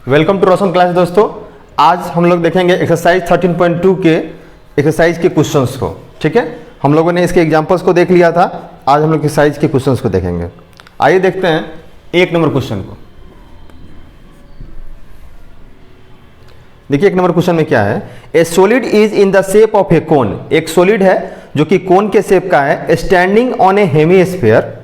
Welcome to Roshan class दोस्तों। आज हम लोग देखेंगे एक्सरसाइज 13.2 के एक्सरसाइज के क्वेश्चंस को। ठीक है, हम लोगों ने इसके एग्जांपल्स को देख लिया था। आज हम लोग एक्सरसाइज के क्वेश्चंस को देखेंगे। आइए देखते हैं एक नंबर क्वेश्चन को। देखिए एक नंबर क्वेश्चन में क्या है, a solid is in the shape of a cone. एक सॉलिड है जो कि कोन के शेप का है, स्टैंडिंग ऑन ए हेमीस्फीयर।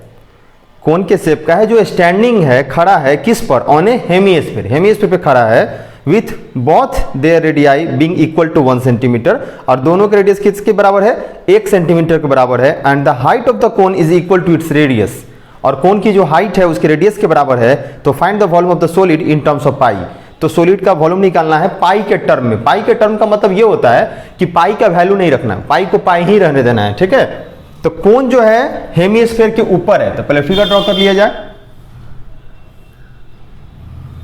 कोन के शेप का है जो स्टैंडिंग है, खड़ा है किस पर, ऑन ए हेमीस्फीयर। हेमीस्फीयर पे खड़ा है with both their radii being equal to 1 centimetre, और दोनों के रेडियस किसके बराबर है, 1 सेंटीमीटर के बराबर है। And the height of the cone is equal to its radius, और कोन की जो हाइट है उसके रेडियस के बराबर है। तो find the volume of the solid in terms of pi. तो सॉलिड का वॉल्यूम निकालना है पाई के टर्म में। पाई के टर्म का मतलब ये होता है कि पाई का वैल्यू नहीं रखना है, पाई को पाई ही रहने देना है। ठीक है, तो कोन जो है हेमीस्फीयर के ऊपर है, तो पहले फिगर ड्रॉ कर लिया जाए।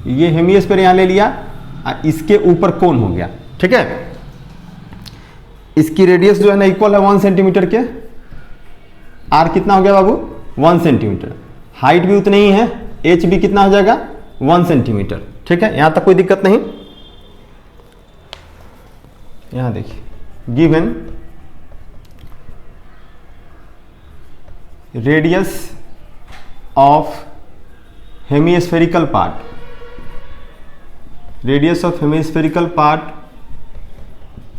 ये हेमीस्फीयर यहां ले लिया, इसके ऊपर कोन हो गया। ठीक है, इसकी रेडियस जो है ना इक्वल है 1 सेंटीमीटर के। आर कितना हो गया बाबू, 1 सेंटीमीटर। हाइट भी उतनी ही है, एच भी कितना हो जाएगा, 1 सेंटीमीटर। ठीक है, यहां तक कोई दिक्कत नहीं। यहां देखिए given radius of hemispherical part, radius of hemispherical part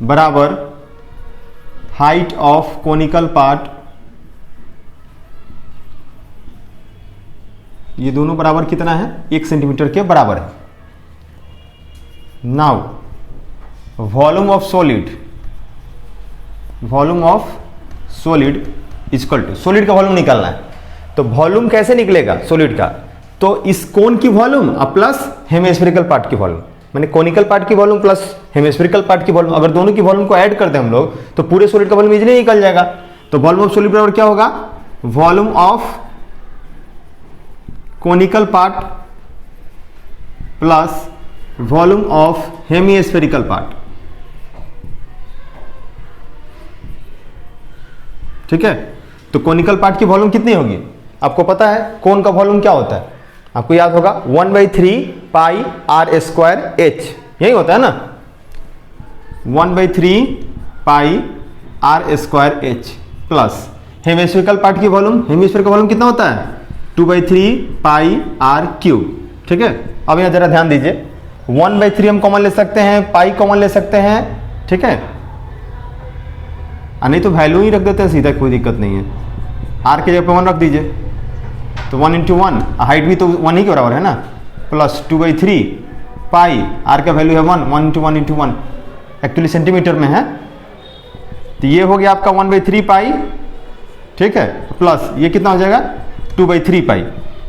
बराबर हाइट ऑफ कोनिकल पार्ट। ये दोनों बराबर कितना है, 1 सेंटीमीटर के बराबर है। Now volume of solid, volume of solid equal to, solid का वॉल्यूम निकालना है। तो वॉल्यूम कैसे निकलेगा सॉलिड का, तो इस कोन की वॉल्यूम प्लस हेमीस्फेरिकल पार्ट की वॉल्यूम, माने कोनिकल पार्ट की वॉल्यूम प्लस हेमीस्फेरिकल पार्ट की वॉल्यूम। अगर दोनों की वॉल्यूम को ऐड कर दें हम लोग तो पूरे सॉलिड का वॉल्यूम इजीली निकल जाएगा। तो वॉल्यूम ऑफ सॉलिड बराबर क्या होगा, volume of conical part plus volume of hemispherical part. ठीक है, तो कोनिकल पार्ट की वॉल्यूम कितनी होगी, आपको पता है कोन का वॉल्यूम क्या होता है, आपको याद होगा 1/3 पाई आर स्क्वायर एच, यही होता है ना, 1/3 pi r square h plus hemispherical part की वॉल्यूम, हेमीस्फीयर का वॉल्यूम कितना होता है, 2/3 पाई आर क्यूब। ठीक है, अब यहां जरा ध्यान दीजिए, 1/3 हम कॉमन ले सकते हैं, पाई कॉमन ले सकते हैं। ठीक है, नहीं तो वैल्यू ही रख देते हैं सीधा, कोई दिक्कत नहीं है। आर के जगह पे 1 रख दीजिए, तो 1 × 1, हाइट भी तो 1 ही के बराबर है ना, प्लस 2/3 पाई, आर का वैल्यू है 1, 1 × 1 × 1 एक्चुअली सेंटीमीटर में है। तो ये हो गया आपका 1/3 पाई। ठीक है, प्लस ये कितना हो जाएगा 2/3 पाई।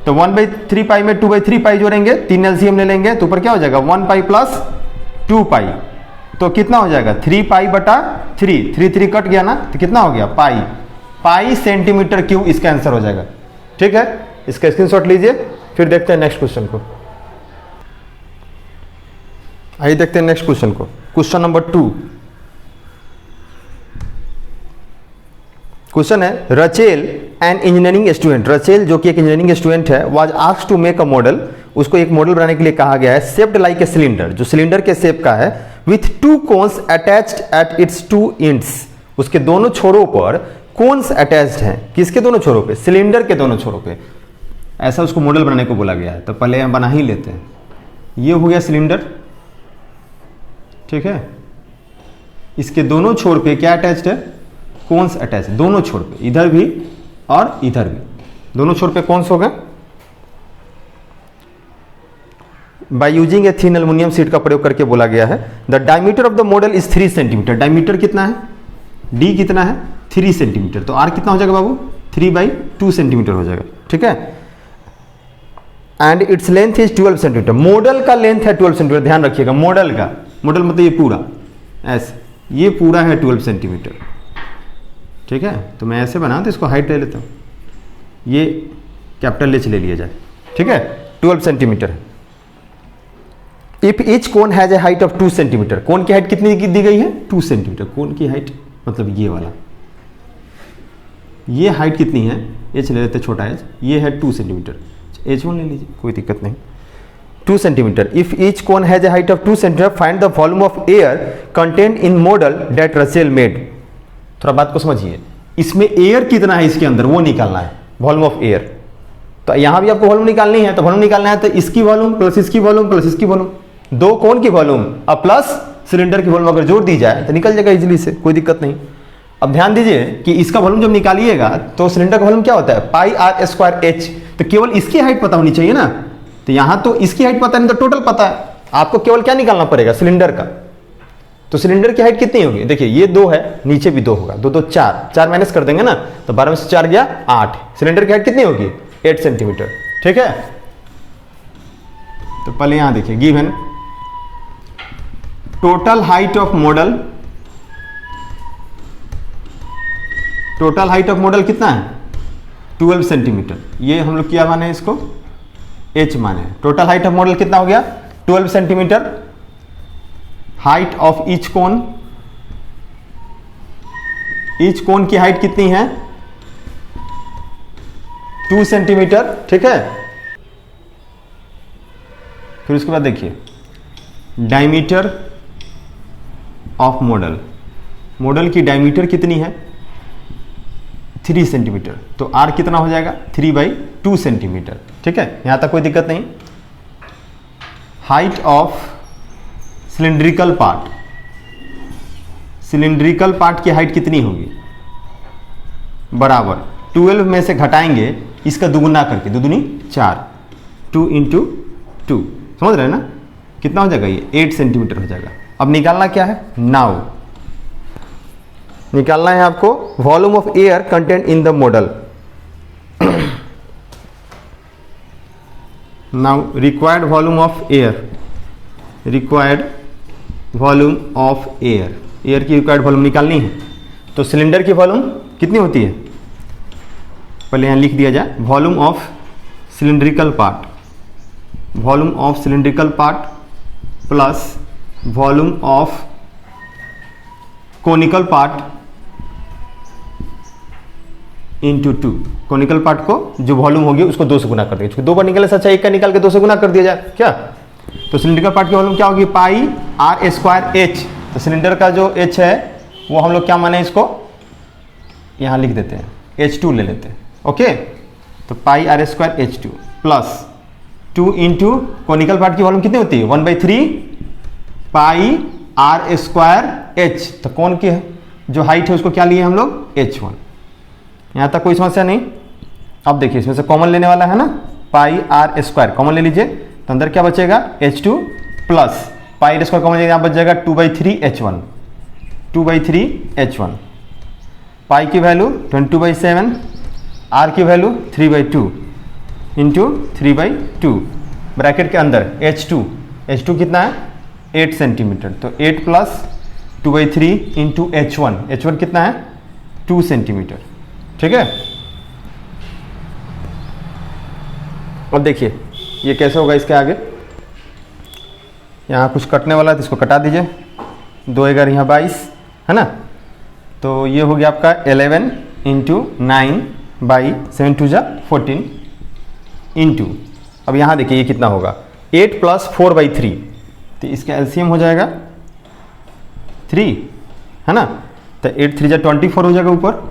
तो 1/3 पाई में 2/3 पाई जोड़ेंगे, 3 एलसीएम ले लेंगे, तो ऊपर क्या हो जाएगा 1 पाई प्लस 2 पाई। तो कितना हो जाएगा 3 पाई बटा 3, 3 कट गया ना, तो कितना हो गया पाई, पाई सेंटीमीटर क्यूब इसका आंसर हो जाएगा। ठीक है, इसका स्क्रीनशॉट लीजिए, फिर देखते हैं नेक्स्ट क्वेश्चन को। आइए देखते हैं नेक्स्ट क्वेश्चन को, क्वेश्चन नंबर 2। क्वेश्चन है, Rachel an engineering student, Rachel जो कि एक इंजीनियरिंग स्टूडेंट है, was asked to make a model, उसको एक मॉडल बनाने के लिए कहा गया है, शेप्ड लाइक ए सिलेंडर, जो सिलेंडर के शेप का है, with 2 cones attached at its 2 ends, उसके दोनों छोरों पर कोन्स अटैच्ड हैं। किसके दोनों छोरों पे, सिलेंडर के दोनों छोरों पे। ऐसा उसको मॉडल बनाने को बोला गया है, तो पहले हम बना ही लेते हैं। ये हो गया सिलेंडर। ठीक है, इसके दोनों छोर पे क्या अटैच्ड है, कोन्स अटैच, दोनों छोर पे, इधर भी और इधर भी, दोनों छोर पे कोन्स हो गए। By using a thin aluminium sheet का प्रयोग करके बोला गया है, the diameter of the model is 3 centimetre. Diameter कितना है, डी कितना है, 3 सेंटीमीटर। तो आर कितना हो जाएगा बाबू, 3/2 सेंटीमीटर हो जाएगा। ठीक है, and its length is 12 centimetre. Model का लेंथ है 12 सेंटीमीटर, ध्यान रखिएगा, मॉडल का, मॉडल मतलब ये पूरा ऐसे, ये पूरा है 12 सेंटीमीटर। ठीक है, तो मैं ऐसे बना तो इसको हाइट ले लेता हूँ, ये कैपिटल एच ले लिया जाए। ठीक है, 12 सेंटीमीटर है। If each cone has a height of 2 centimetre, cone की हाइट कितनी दी गई है, 2 सेंटीमीटर। कोन की हाइट मतलब ये वाला, ये हाइट कितनी है, एच ले लेते छोटा एच, ये है 2 सेंटीमीटर, H1 ले लीजिए, कोई दिक्कत नहीं। 2 centimetre. If each cone has a height of 2 centimetre find the volume of air content in model that Russell made. थोड़ा बात को समझिए, इसमें एयर कितना है इसके अंदर वो निकालना है, वॉल्यूम ऑफ एयर। तो यहां भी आपको वॉल्यूम निकालनी है, तो वॉल्यूम निकालना है तो इसकी वॉल्यूम प्लस इसकी वॉल्यूम प्लस इसकी वॉल्यूम, दो कोन की वॉल्यूम अब प्लस सिलेंडर की वॉल्यूम अगर जोड़ दी जाए तो निकल जाएगा इजीली से, कोई दिक्कत नहीं। अब ध्यान दीजिए कि इसका वॉल्यूम जब निकालिएगा तो सिलेंडर का वॉल्यूम क्या होता है, पाई आर स्क्वायर एच। तो केवल इसकी हाइट पता होनी चाहिए ना, तो यहां तो इसकी हाइट पता नहीं तो टोटल पता है, आपको केवल क्या निकालना पड़ेगा, सिलेंडर का। तो सिलेंडर की हाइट कितनी होगी, देखिए ये 2 है, नीचे भी 2 होगा, 2 2 4 माइनस कर देंगे ना, तो 12 में से 4 गया 8। सिलेंडर की हाइट कितनी होगी, 8 सेंटीमीटर। ठीक है, तो पहले यहां देखिए given total height of model, total height of model कितना है 12 सेंटीमीटर। ये हम लोग क्या माने, इसको h माने। टोटल हाइट ऑफ मॉडल कितना हो गया 12 centimetre. Height of each cone, each cone की हाइट कितनी है 2 सेंटीमीटर। ठीक है, फिर उसके बाद देखिए डायमीटर ऑफ मॉडल, मॉडल की डायमीटर कितनी है 3 सेंटीमीटर, तो r कितना हो जाएगा 3/2 सेंटीमीटर। ठीक है, यहां तक कोई दिक्कत नहीं। Height of cylindrical part, cylindrical part की हाइट कितनी होगी, बराबर 12 में से घटाएंगे इसका दुगुना करके, 2 दूनी 4, 2 × 2, समझ रहे हैं ना, कितना हो जाएगा ये 8 सेंटीमीटर हो जाएगा। अब निकालना क्या है, नाउ निकालना है आपको volume of air content in the model. Now required volume of air, required volume of air, air की रिक्वायर्ड वॉल्यूम निकालनी है। तो सिलेंडर की वॉल्यूम कितनी होती है, पहले यहां लिख दिया जाए, volume of cylindrical part, volume of cylindrical part plus volume of conical part into 2। Conical part को जो वॉल्यूम होगी उसको 2 से गुना कर देंगे, 2 बार निकलने से अच्छा एक का निकाल के 2 से गुना कर दिया जाए क्या। तो सिलेंडर पार्ट की वॉल्यूम क्या होगी, पाई आर स्क्वायर एच। तो सिलेंडर का जो एच है वो हम लोग क्या माने, इसको यहां लिख देते हैं H2 ले लेते हैं। ओके, तो pi r square H2 plus 2 into conical part की वॉल्यूम कितनी होती है 1/3 पाई आर स्क्वायर एच। तो कौन की जो हाइट है उसको क्या लिए हम लोग H1। यहां तक कोई समस्या नहीं। अब देखिए इसमें से कॉमन लेने वाला है ना, पाई आर स्क्वायर कॉमन ले लीजिए, तो अंदर क्या बचेगा H2 plus pi r square common लेंगे, यहां बच जाएगा 2/3 H1, 2/3 H1। पाई की वैल्यू 22/7, आर की वैल्यू 3/2 इंटू 3/2 ब्रैकेट के अंदर H2 कितना है 8 सेंटीमीटर। तो 8 प्लस 2/3 इंटू H1 कितना है 2 सेंटीमीटर। ठीक है, अब देखिए ये कैसे होगा इसके आगे, यहाँ कुछ कटने वाला है तो इसको कटा दीजिए, 2 11 यहाँ 22 है ना, तो ये हो गया आपका 11 इंटू 9/7 2 14 इंटू, अब यहाँ देखिए ये कितना होगा 8 प्लस 4/3, तो इसका एलसीएम हो जाएगा 3 है ना, तो 8 3 24 हो जाएगा ऊपर,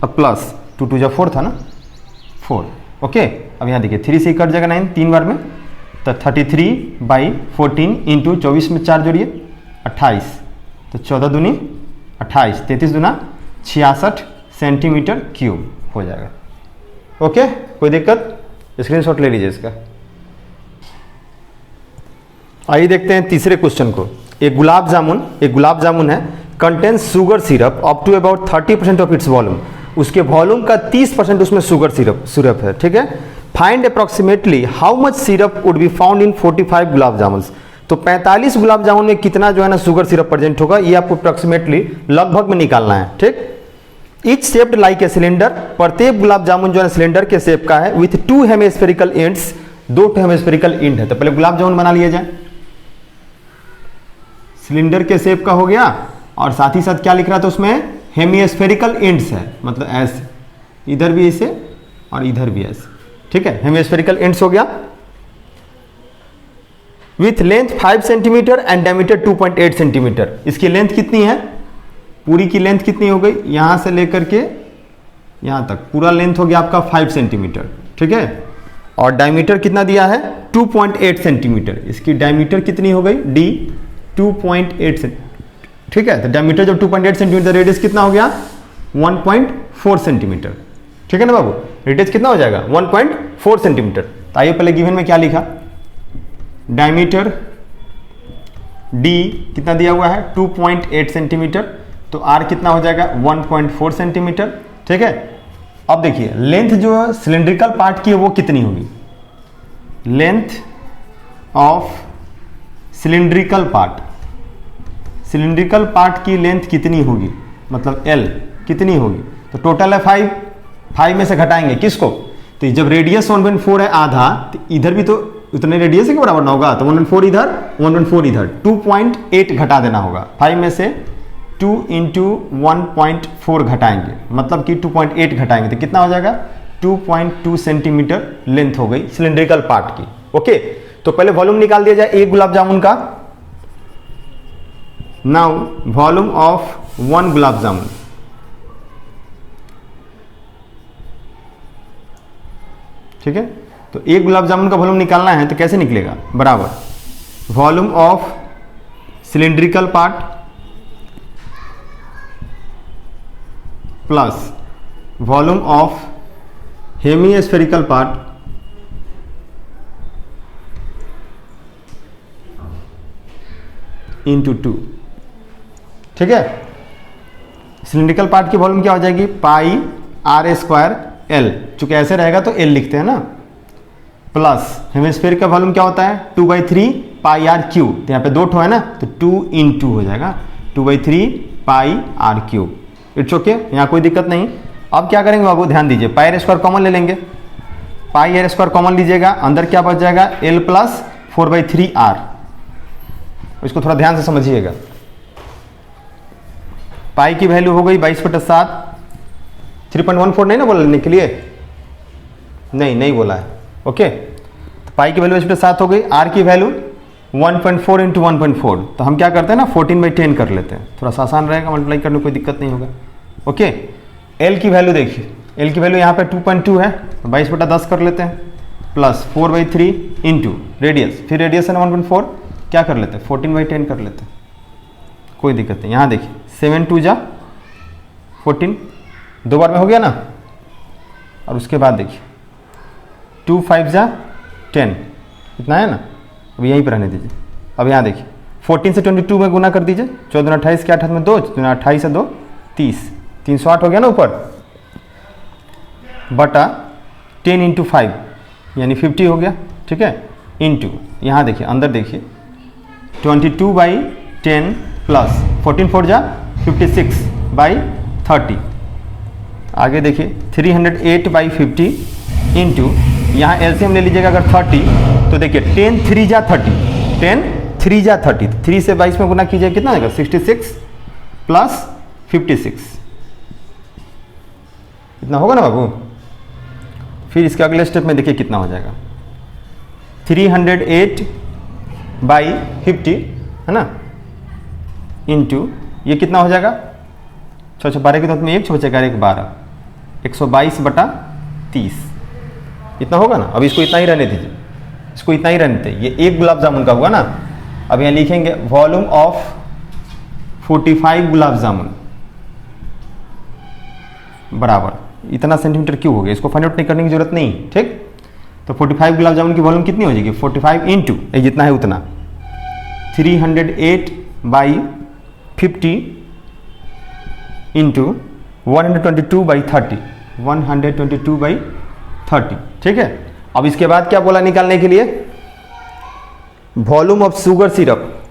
अब प्लस 2 2 4 था ना 4। ओके, अब यहाँ देखिए 3 से कट जाएगा 9 3 बार में, तो 33/14 इंटू 24 में 4 जोड़िए 28, तो 14 दूनी 28, 33 दूना 66 सेंटीमीटर क्यूब हो जाएगा। ओके, कोई दिक्कत, स्क्रीनशॉट ले लीजिए इसका। आइए देखते हैं तीसरे क्वेश्चन को। एक गुलाब जामुन है, contains sugar syrup up to about 30% of its volume, उसके वॉल्यूम का 30% उसमें शुगर सिरप है। ठीक है, find approximately how much syrup would be found in 45 gulab jamun. तो 45 गुलाब जामुन में कितना जो है ना शुगर सिरप प्रेजेंट होगा, ये आपको अप्रॉक्सीमेटली लगभग में निकालना है। ठीक, etch shaped like a cylinder, प्रत्येक गुलाब जामुन जो है सिलेंडर के शेप का है, with 2 hemispherical ends, 2 hemispherical and है। तो पहले गुलाब जामुन बना लिया जाए, सिलेंडर के शेप का हो गया, और साथ ही साथ क्या लिख रहा था उसमें हेमिस्फेरिकल एंड्स है, मतलब ऐसे, इधर भी ऐसे और इधर भी ऐसे। ठीक है, हेमिस्फेरिकल एंड्स हो गया। With length 5 centimetre and diameter 2.8 centimetre. इसकी लेंथ कितनी है, पूरी की लेंथ कितनी हो गई, यहां से लेकर के यहां तक पूरा लेंथ हो गया आपका 5 सेंटीमीटर, ठीक है। और डायमीटर कितना दिया है 2.8 सेंटीमीटर। इसकी डायमीटर कितनी हो गई डी 2.8 सेंटीमीटर, ठीक है। तो डायमीटर जब 2.8 सेंटीमीटर, रेडियस कितना हो गया 1.4 सेंटीमीटर, ठीक है ना बाबू। रेडियस कितना हो जाएगा 1.4 सेंटीमीटर। तो आइए पहले गिवन में क्या लिखा, डायमीटर डी कितना दिया हुआ है 2.8 सेंटीमीटर, तो आर कितना हो जाएगा 1.4 सेंटीमीटर, ठीक है। अब देखिए लेंथ जो सिलेंड्रिकल पार्ट की है वो कितनी होगी, length of cylindrical part, cylindrical part की लेंथ कितनी होगी, मतलब L कितनी होगी। तो टोटल है 5 में से घटाएंगे किसको, तो जब रेडियस 1.4 है आधा, तो इधर भी तो उतने रेडियस के बराबर ना होगा, तो 1.4 इधर 1.4 इधर, 2.8 घटा देना होगा। 5 में से 2 इंटू 1.4 घटाएंगे, मतलब कि 2.8 घटाएंगे, तो कितना हो जाएगा 2.2 सेंटीमीटर लेंथ हो गई सिलेंड्रिकल पार्ट की। ओके, तो पहले वॉल्यूम निकाल दिया जाए एक गुलाब जामुन का। Now volume of 1 gulab jamun, ठीक है। तो एक गुलाब जामुन का वॉल्यूम निकालना है तो कैसे निकलेगा, बराबर volume of cylindrical part plus volume of hemispherical part into 2, ठीक है। सिलेंड्रिकल पार्ट की वॉल्यूम क्या हो जाएगी पाई आर स्क्वायर एल, चूंकि ऐसे रहेगा तो एल लिखते हैं ना, प्लस हेमिस्फेयर का वॉल्यूम क्या होता है 2/3 पाई आर क्यूब, तो यहाँ पे 2 ठो है ना, तो 2 × 2 हो जाएगा 2/3 pi r cube. It's okay, यहाँ कोई दिक्कत नहीं। अब क्या करेंगे बाबू, ध्यान दीजिए, पाई आर स्क्वायर कॉमन ले लेंगे, पाई आर स्क्वायर कॉमन लीजिएगा, अंदर क्या बच जाएगा एल प्लस 4/3 आर। इसको थोड़ा ध्यान से समझिएगा। पाई की वैल्यू हो गई 22/7, 3.14 नहीं ना बोलने के लिए, नहीं बोला है, ओके। तो पाई की वैल्यू 22/7 हो गई, आर की वैल्यू 1.4 × 1.4, तो हम क्या करते हैं ना 14/10 कर लेते हैं, थोड़ा सा आसान रहेगा, मल्टीप्लाई करने में कोई दिक्कत नहीं होगा, ओके। एल की वैल्यू देखिए, एल की वैल्यू यहाँ पे 2.2 है, तो 22/10 कर लेते हैं, प्लस 4/3 इंटू रेडियस, फिर रेडियस है ना 1.4, क्या कर लेते हैं 14/10 कर लेते हैं, कोई दिक्कत नहीं। यहाँ देखिए 7 × 2 = 14, 2 बार में हो गया ना। और उसके बाद देखिए 2 × 5 = 10, इतना है ना, अब यहीं पर रहने दीजिए। अब यहाँ देखिए 14 से 22 में गुना कर दीजिए, 14 × 28 के 8 में 2, 28 से 2 30, 308 हो गया ना ऊपर, बटा 10 × 5 यानी 50 हो गया, ठीक है, इंटू यहाँ देखिए अंदर देखिए 22/10 प्लस 14 × 4 = 56/30, आगे देखिए 308/50 इंटू यहाँ एलसीएम ले लीजिएगा अगर 30, तो देखिए 10 × 3 = 30, 10 × 3 = 30, 3 से 22 में गुना कीजिए कितना आएगा 66 प्लस 56, इतना होगा ना बाबू। फिर इसके अगले स्टेप में देखिए कितना हो जाएगा 308/50 है ना, इंटू ये कितना हो जाएगा 6×12 के तौर में 1, 6×4 = 12, 122/30, इतना होगा ना। अब इसको इतना ही रहने दीजिए, इसको इतना ही रहने दीजिए, ये एक गुलाब जामुन का हुआ ना। अब यहाँ लिखेंगे वॉल्यूम ऑफ 45 गुलाब जामुन बराबर इतना सेंटीमीटर क्यूब हो गया, इसको फाइंड आउट नहीं करने की जरूरत नहीं, ठीक। तो 45 गुलाब जामुन की वॉल्यूम कितनी हो जाएगी 45 इंटू जितना है उतना 308/50 इंटू 122/30, 122/30, ठीक है। अब इसके बाद क्या बोला निकालने के लिए, वॉल्यूम ऑफ शुगर सिरप,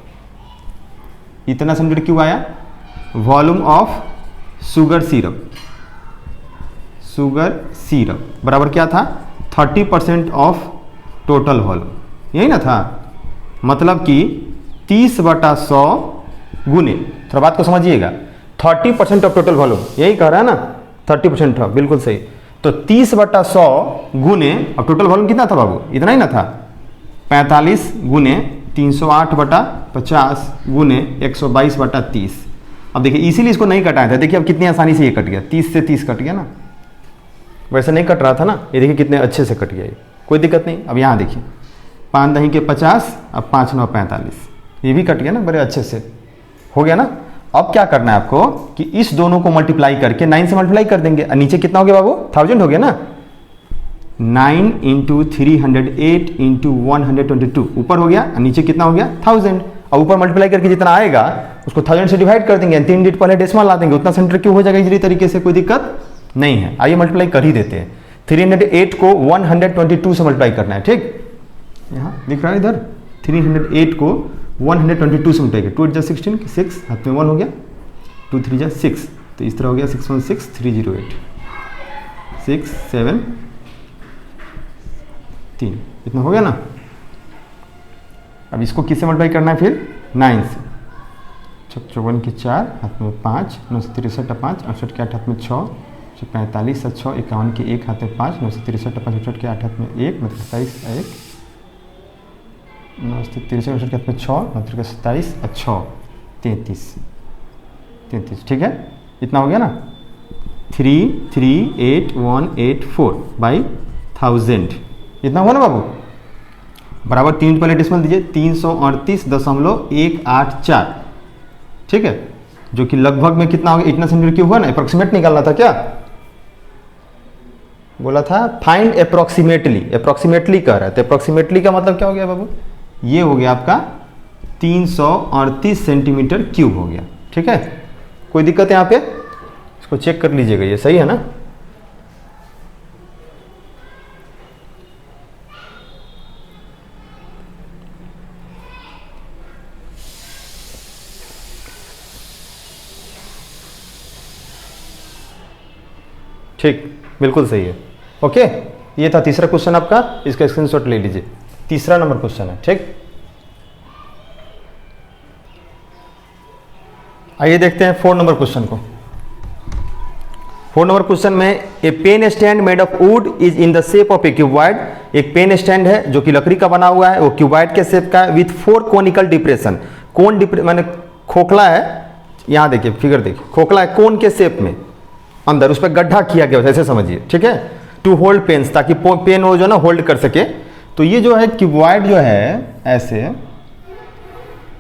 इतना सेंटीमीटर क्यों आया, volume of sugar syrup, sugar syrup बराबर क्या था 30% ऑफ टोटल वॉल्यूम, यही ना था, मतलब कि 30/100 गुने, थोड़ा बात को समझिएगा, 30% ऑफ टोटल वॉल्यूम, यही कह रहा है ना 30% ऑफ, बिल्कुल सही। तो 30/100 गुने, अब टोटल वॉल्यूम कितना था बाबू, इतना ही ना था, 45 गुने 308/50 गुने 122/30। अब देखिए इसीलिए इसको नहीं कटाया था, देखिए अब कितनी आसानी से ये कट गया, 30 से 30 कट गया ना, वैसे नहीं कट रहा था ना, ये देखिए कितने अच्छे से कट गया, ये कोई दिक्कत नहीं। अब यहाँ देखिए 5 दही के 50, अब 5 9 45, ये भी कट गया ना, बड़े अच्छे से हो गया ना। अब क्या करना है आपको कि इस दोनों को मल्टीप्लाई करके 9 से मल्टीप्लाई कर देंगे, और नीचे कितना हो गया बाबू, 1000 हो गया ना। 9 × 308 × 122 ऊपर हो गया, और नीचे कितना हो गया 1000। अब ऊपर मल्टीप्लाई करके जितना आएगा उसको 1000 से डिवाइड कर देंगे, 3 डिजिट पहले डेसिमल ला देंगे, उतना सेंटर क्यों हो जाएगा इजीली तरीके से, कोई दिक्कत नहीं है। आइए मल्टीप्लाई कर ही देते हैं। 308 को 122 से मल्टीप्लाई करना है, ठीक, यहाँ दिख रहा है इधर, 308 को 122 से मल्टीप्लाई, 2 × 16, 6 हाथ में 1 हो गया, 2 3 6, तो इस तरह हो गया 616 308 6 7 3, इतना हो गया ना। अब इसको किससे मल्टीप्लाई करना है फिर, 9 से, 54 के 4 हाथ में 5, 9 से 63 5, 68 के 8 हाथ में 6, 45 से 6, 51 के 1 हाथ में 5, 9 से 63 5, 68 के 8 हाथ में 1, 27 1, 9 से 63 68 के हाथ में 6, 9 के 27 और 6 33, ठीक है, इतना हो गया ना। 338,184/1000 इतना हुआ ना बाबू, बराबर 3 पहले डेसिमल दीजिए, 338.184, ठीक है, जो कि लगभग में कितना हो गया, इतना सेंटीमीटर क्यूब हुआ ना। अप्रोक्सीमेट निकालना था, क्या बोला था, फाइंड अप्रोक्सीमेटली, अप्रोक्सीमेटली कह रहा है, तो अप्रोक्सीमेटली का मतलब क्या हो गया बाबू, ये हो गया आपका 338 सेंटीमीटर क्यूब हो गया, ठीक है। कोई दिक्कत है यहाँ पे, इसको चेक कर लीजिएगा, ये सही है ना। ठीक, बिल्कुल सही है, ओके। ये था तीसरा क्वेश्चन आपका, इसका स्क्रीनशॉट ले लीजिए, तीसरा नंबर क्वेश्चन है, ठीक। आइए देखते हैं 4 नंबर क्वेश्चन को। 4 नंबर क्वेश्चन में a pen stand made of wood is in the shape of a cuboid. एक पेन स्टैंड है जो कि लकड़ी का बना हुआ है, वो क्यूबॉइड के शेप का है, विथ 4 कोनिकल डिप्रेशन। कोन माने खोखला है, यहाँ देखिए फिगर देखिए, खोखला है कोन के शेप में, अंदर उस पर गड्ढा किया गया, ऐसे समझिए, ठीक है। टू होल्ड पेन्स, ताकि पेन वो जो ना होल्ड कर सके। तो ये जो है क्यूबॉइड जो है, ऐसे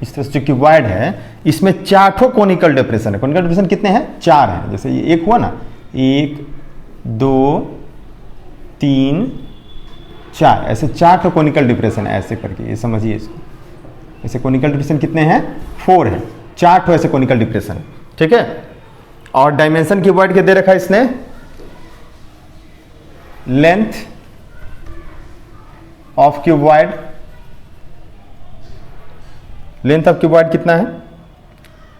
इस तरह से क्यूबॉइड है, इसमें 4 कोनिकल डिप्रेशन है। कोनिकल डिप्रेशन कितने हैं, 4 हैं। जैसे ये एक हुआ ना, 1 2 3 4, ऐसे 4 कोनिकल डिप्रेशन है, ऐसे करके, ये समझिए इसको। ऐसे कोनिकल डिप्रेशन कितने हैं, 4 है, 4 ऐसे कोनिकल डिप्रेशन, ठीक है। और डायमेंशन क्यूबॉइड के दे रखा है इसने, length of cuboid, length of cuboid कितना है,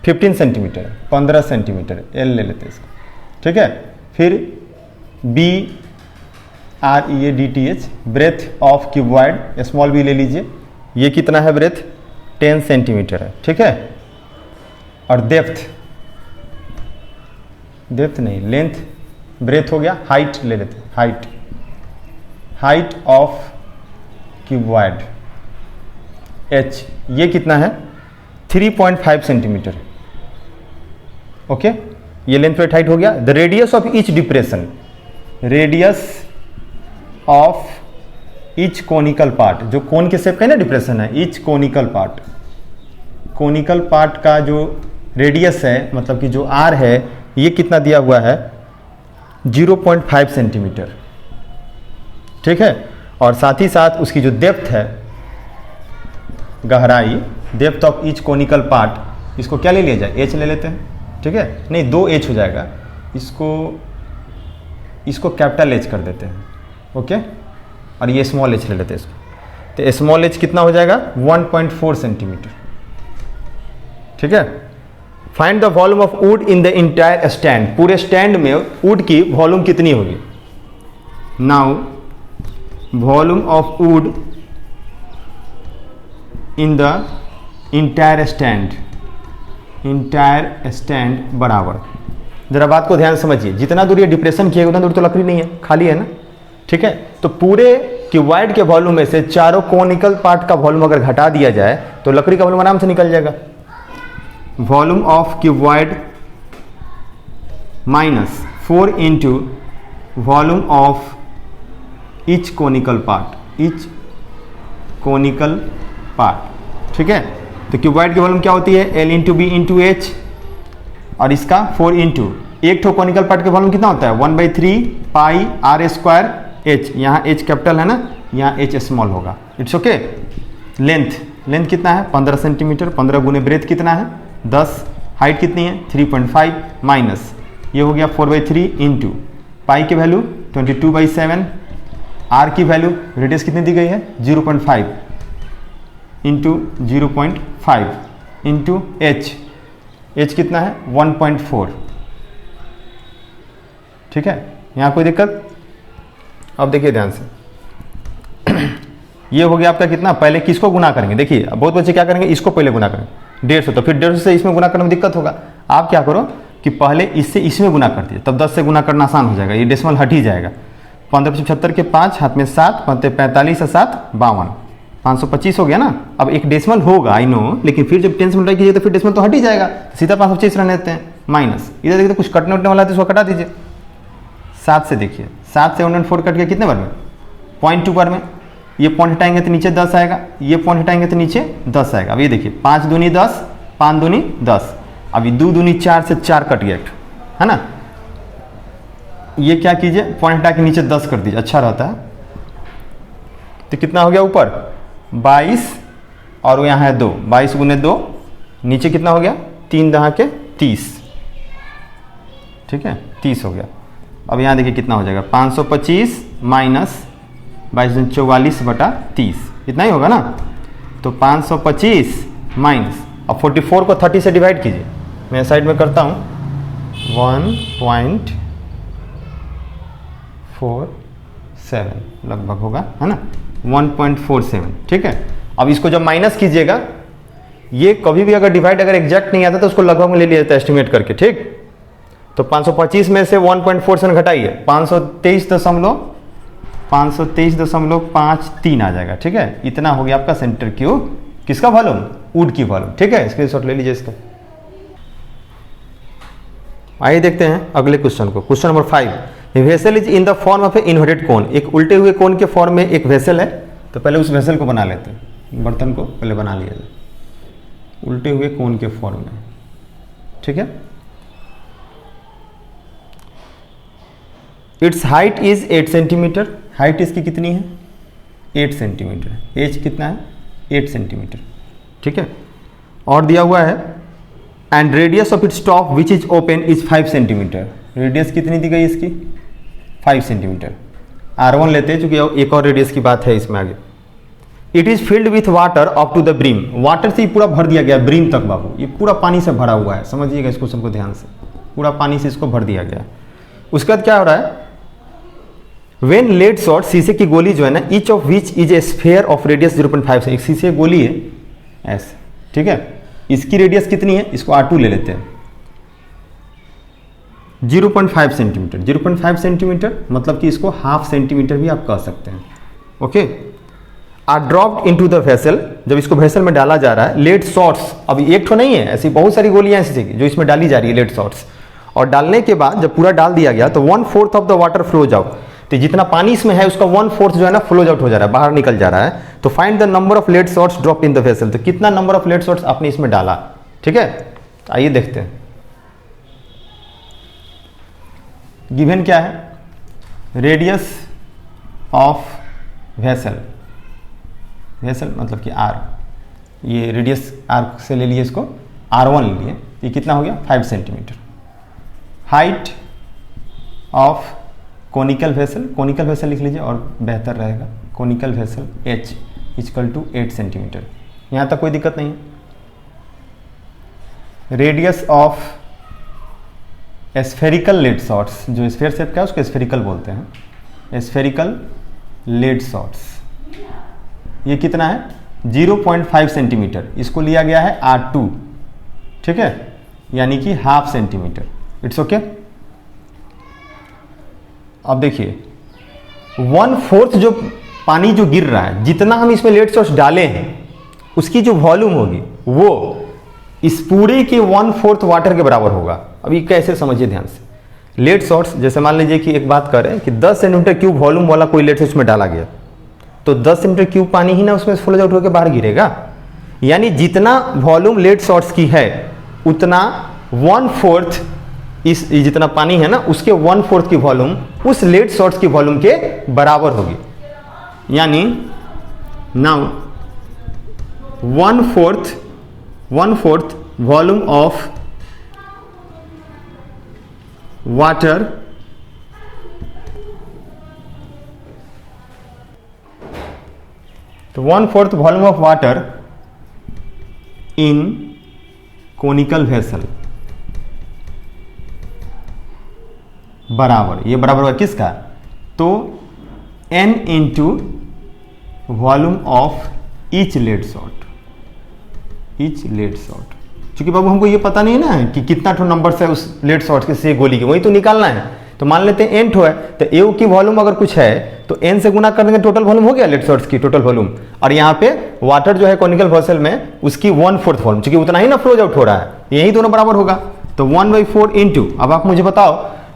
15 सेंटीमीटर, 15 सेंटीमीटर, एल ले लेते हैं इसको, ठीक है। फिर BREADTH, breadth of cuboid, small B ले लीजिए, ये कितना है ब्रेथ, 10 सेंटीमीटर है, ठीक है। और डेप्थ नहीं, लेंथ, ब्रेथ हो गया, हाइट ले लेते हैं, हाइट ऑफ क्यूबॉइड h, ये कितना है, 3.5 सेंटीमीटर, ओके। ये लेंथ वेट हाइट हो गया। The radius of each depression, radius of each conical part, जो कोन के शेप का है ना डिप्रेशन है, ईच कोनिकल पार्ट का जो रेडियस है, मतलब कि जो r है, ये कितना दिया हुआ है, 0.5 सेंटीमीटर, ठीक है। और साथ ही साथ उसकी जो डेप्थ है, गहराई, depth of each conical part, इसको क्या ले लिया जाए, h ले लेते हैं, ठीक है। नहीं, 2h हो जाएगा, इसको कैपिटल H कर देते हैं, ओके। और ये स्मॉल h ले लेते हैं इसको, तो स्मॉल h कितना हो जाएगा, 1.4 सेंटीमीटर, ठीक है। Find the volume of would in the entire stand, पूरे स्टैंड में वुड की वॉल्यूम कितनी होगी। Now volume of would in the entire stand बराबर, जरा बात को ध्यान समझिए, जितना दूर ये डिप्रेशन किया उतना दूर तो लकड़ी नहीं है, खाली है ना, ठीक है। तो पूरे क्यूबॉइड के वॉल्यूम में से चारों कोनिकल पार्ट का वॉल्यूम अगर घटा दिया जाए तो लकड़ी का वॉल्यूम आराम से निकल जाएगा। Volume of cuboid minus 4 into volume of each conical part, ठीक है। तो क्यूबॉइड की वॉल्यूम क्या होती है, L into B into H, और इसका 4 इंटू एक ठो कोनिकल पार्ट के वॉल्यूम कितना होता है 1/3 पाई आर स्क्वायर एच, यहाँ एच कैपिटल है ना, यहाँ एच स्मॉल होगा। It's okay. लेंथ कितना है 15 सेंटीमीटर, 15 गुने ब्रेथ कितना है 10, हाइट कितनी है 3.5 माइनस ये हो गया 4/3 इंटू पाई की वैल्यू 22/7, आर की वैल्यू रेडियस कितनी दी गई है 0.5 इंटू 0.5 इंटू एच कितना है 1.4, ठीक है। यहाँ कोई दिक्कत? अब देखिए ध्यान से ये हो गया आपका कितना, पहले किसको गुना करेंगे, देखिए अब बहुत बच्चे क्या करेंगे, इसको पहले गुना करेंगे 150, तो फिर 150 से इसमें गुना करने में दिक्कत होगा। आप क्या करो कि पहले इससे इसमें गुना कर दिए, तब 10 से गुना करना आसान हो जाएगा, ये डेसिमल हट ही जाएगा। 1575 के 5 हाथ में 7, 45 से 7 52, 525 हो गया ना। अब एक डेसिमल होगा आई नो, लेकिन फिर जब 10 से मल्टीप्लाई कीजिए तो फिर डेसिमल तो हट ही जाएगा, सीधा 525 रहने देते हैं माइनस, इधर देखिए तो कुछ कटने उठने वाला है तो इसको कटा दीजिए। 7 से देखिए 7 से 104 कट गया कितने बार में 0.2 बार में, ये पॉइंट हटाएंगे तो नीचे 10 आएगा, ये पॉइंट हटाएंगे तो नीचे 10 आएगा। अब ये देखिए 5 दूनी 10, 5 दूनी 10, अभी 2 दूनी 4 से 4 कट गया है ना। ये क्या कीजिए पॉइंट हटा के नीचे 10 कर दीजिए, अच्छा रहता है। तो कितना हो गया ऊपर 22 और यहाँ है 2, 22 गुने 2, नीचे कितना हो गया 3 दहा के 30, ठीक है 30 हो गया। अब यहाँ देखिए कितना हो जाएगा 525 माइनस 22/44/30, इतना ही होगा ना। तो 525 माइनस, अब 44 को 30 से डिवाइड कीजिए, मैं साइड में करता हूँ 1.47 लगभग होगा है ना, 1.47, ठीक है। अब इसको जब माइनस कीजिएगा, ये कभी भी अगर डिवाइड अगर एग्जैक्ट नहीं आता तो उसको लगभग में ले लिया जाता है एस्टिमेट करके, ठीक। तो 525 में से 1.47 घटाइए 523.53 आ जाएगा, ठीक है। इतना हो गया आपका सेंटर क्यूब किसका वॉल्यूम, वुड की वॉल्यूम, ठीक है। स्क्रीनशॉट ले लीजिए इसका। आइए देखते हैं अगले क्वेश्चन को, question number 5। Vessel is in the form of a inverted cone, एक उल्टे हुए कोन के फॉर्म में एक वेसल है। तो पहले उस वेसल को बना लेते हैं, बर्तन को पहले बना लिया जाए उल्टे हुए कोन के फॉर्म में, ठीक है। It's height is 8 centimetre, height इसकी कितनी है 8 सेंटीमीटर, एज कितना है 8 सेंटीमीटर, ठीक है। और दिया हुआ है and radius of its top which is open is 5 centimetre, radius कितनी दी गई इसकी 5 सेंटीमीटर। R1 लेते हैं चूंकि एक और रेडियस की बात है इसमें आगे। It is filled with water up to the brim, water से ही पूरा भर दिया गया ब्रीम तक बाबू, ये पूरा पानी से भरा हुआ है, समझिएगा इस क्वेश्चन को ध्यान से, पूरा पानी से इसको भर दिया गया। उसके बाद क्या हो रहा है, वेन लेड शॉट, शीशे की गोली जो है ना, each of which is a sphere of radius 0.5 से, एक शीशे की गोली है ऐसे, ठीक है। इसकी रेडियस कितनी है, इसको R2 ले लेते हैं 0.5 सेंटीमीटर, 0.5 सेंटीमीटर मतलब कि इसको हाफ सेंटीमीटर भी आप कह सकते हैं, okay. Are dropped into the vessel, जब इसको वेसल में डाला जा रहा है, लेड शॉट्स, अभी एक ठो नहीं है, ऐसी बहुत सारी गोलियां ऐसी जो इसमें डाली जा रही है लेड शॉट्स, और डालने के बाद जब पूरा डाल दिया गया तो 1/4 of the water flows out, तो जितना पानी इसमें है उसका 1/4 जो है ना फ्लोज आउट हो जा रहा है, बाहर निकल जा रहा है। तो find the number of lead shots drop in the vessel, तो कितना नंबर ऑफ लेड शॉट्स आपने इसमें डाला, ठीक है। आइए देखते हैं गिवन क्या है, रेडियस ऑफ वेसल, वेसल मतलब कि R, ये रेडियस R से ले लिए, इसको R1 ले लिए, ये कितना हो गया 5 centimetre. Height of conical vessel, conical vessel लिख लीजिए और बेहतर रहेगा, conical vessel H equal to 8 centimetre, यहाँ तक कोई दिक्कत नहीं है। Radius of spherical lead shots, जो स्फेयर शेप का है उसको स्फेरिकल बोलते हैं, स्फेरिकल लेड शॉट्स, ये कितना है 0.5 सेंटीमीटर, इसको लिया गया है R2, ठीक है, यानी कि हाफ सेंटीमीटर। It's okay. अब देखिए 1/4 जो पानी जो गिर रहा है, जितना हम इसमें लेड सॉर्ट्स डाले हैं उसकी जो वॉल्यूम होगी वो इस पूरे के 1/4 वाटर के बराबर होगा। अभी कैसे समझिए ध्यान से, लेड सॉर्ट्स जैसे मान लीजिए कि एक बात करें कि 10 सेंटीमीटर क्यूब वॉल्यूम वाला कोई लेड सॉर्ट्स में डाला गया, तो 10 सेंटीमीटर क्यूब पानी ही ना उसमें फ्लो आउट होकर बाहर गिरेगा। यानी जितना वॉल्यूम लेड सॉर्ट्स की है उतना 1/4 इस जितना पानी है ना उसके 1/4 की वॉल्यूम उस लेड सॉर्ट्स की वॉल्यूम के बराबर होगी। यानी नाउ 1/4 वॉल्यूम ऑफ वाटर तो 1/4 volume of water in conical vessel बराबर, ये बराबर होगा किसका, तो n into volume of each lead shot, क्योंकि बाबू हमको ये पता नहीं ना कि कितना ठो नंबर्स है उस लेड सॉर्ट के से गोली के, वही तो निकालना है। तो मान लेते हैं n ठो है, तो ए की वॉल्यूम अगर कुछ है तो n से गुना कर देंगे, टोटल वॉल्यूम हो गया लेड सॉर्ट्स की टोटल वॉल्यूम। और यहाँ पे वाटर जो है कॉनिकल वेसल में उसकी 1/4 वॉल्यूम, क्योंकि उतना ही ना फ्लोज आउट हो रहा है, यही दोनों बराबर होगा। तो 1/4 इंटू, अब आप मुझे बताओ